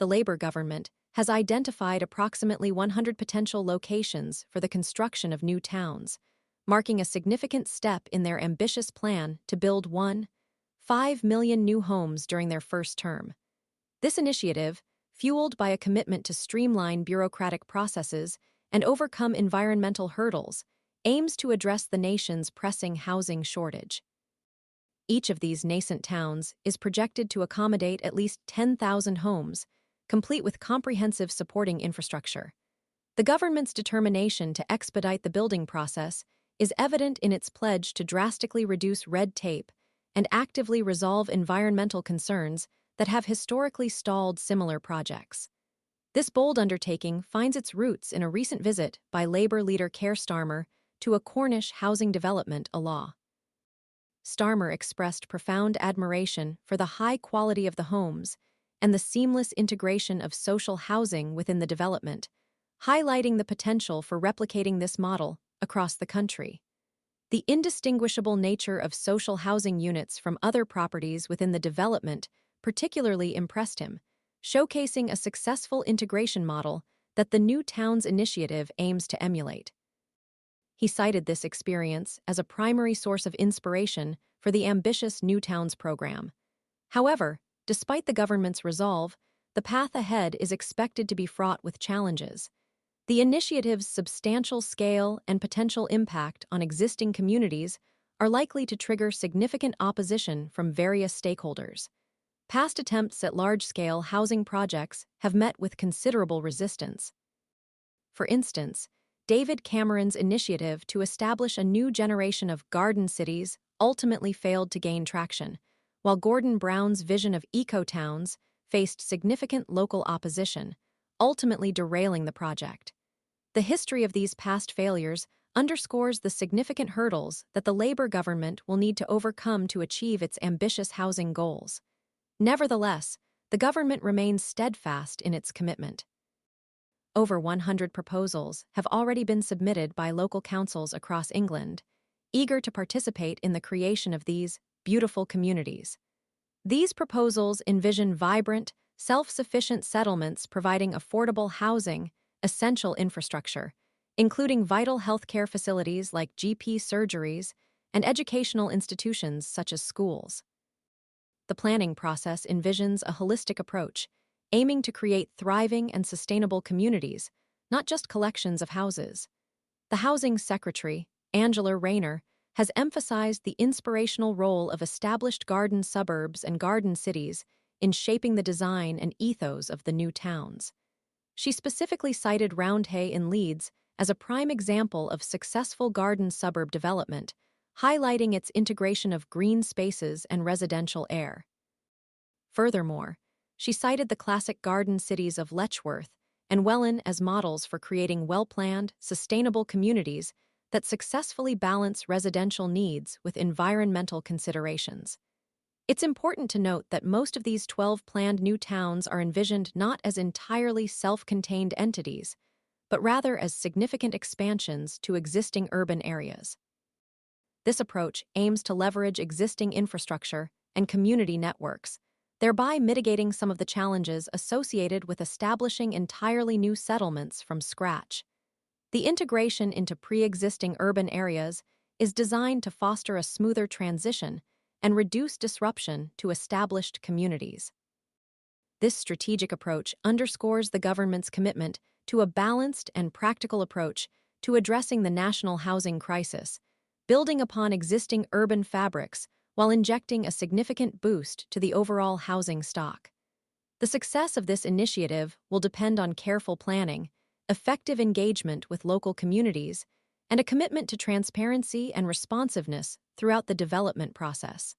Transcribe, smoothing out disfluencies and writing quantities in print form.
the Labour government has identified approximately 100 potential locations for the construction of new towns, marking a significant step in their ambitious plan to build 1.5 million new homes during their first term. This initiative, fueled by a commitment to streamline bureaucratic processes and overcome environmental hurdles, aims to address the nation's pressing housing shortage. Each of these nascent towns is projected to accommodate at least 10,000 homes, complete with comprehensive supporting infrastructure. The government's determination to expedite the building process is evident in its pledge to drastically reduce red tape and actively resolve environmental concerns that have historically stalled similar projects. This bold undertaking finds its roots in a recent visit by Labour leader Keir Starmer to a Cornish housing development law. Starmer expressed profound admiration for the high quality of the homes and the seamless integration of social housing within the development, highlighting the potential for replicating this model across the country. The indistinguishable nature of social housing units from other properties within the development particularly impressed him, showcasing a successful integration model that the New Towns Initiative aims to emulate. He cited this experience as a primary source of inspiration for the ambitious New Towns program. However, despite the government's resolve, the path ahead is expected to be fraught with challenges. The initiative's substantial scale and potential impact on existing communities are likely to trigger significant opposition from various stakeholders. Past attempts at large-scale housing projects have met with considerable resistance. For instance, David Cameron's initiative to establish a new generation of garden cities ultimately failed to gain traction, while Gordon Brown's vision of eco-towns faced significant local opposition, ultimately derailing the project. The history of these past failures underscores the significant hurdles that the Labour government will need to overcome to achieve its ambitious housing goals. Nevertheless, the government remains steadfast in its commitment. Over 100 proposals have already been submitted by local councils across England, eager to participate in the creation of these beautiful communities. These proposals envision vibrant, self-sufficient settlements providing affordable housing, essential infrastructure, including vital healthcare facilities like GP surgeries and educational institutions such as schools. The planning process envisions a holistic approach, aiming to create thriving and sustainable communities, not just collections of houses. The Housing Secretary, Angela Rayner, has emphasized the inspirational role of established garden suburbs and garden cities in shaping the design and ethos of the new towns. She specifically cited Roundhay in Leeds as a prime example of successful garden suburb development, highlighting its integration of green spaces and residential air. Furthermore, she cited the classic garden cities of Letchworth and Welwyn as models for creating well-planned, sustainable communities that successfully balance residential needs with environmental considerations. It's important to note that most of these 12 planned new towns are envisioned not as entirely self-contained entities, but rather as significant expansions to existing urban areas. This approach aims to leverage existing infrastructure and community networks, thereby mitigating some of the challenges associated with establishing entirely new settlements from scratch. The integration into pre-existing urban areas is designed to foster a smoother transition and reduce disruption to established communities. This strategic approach underscores the government's commitment to a balanced and practical approach to addressing the national housing crisis, building upon existing urban fabrics while injecting a significant boost to the overall housing stock. The success of this initiative will depend on careful planning, effective engagement with local communities, and a commitment to transparency and responsiveness throughout the development process.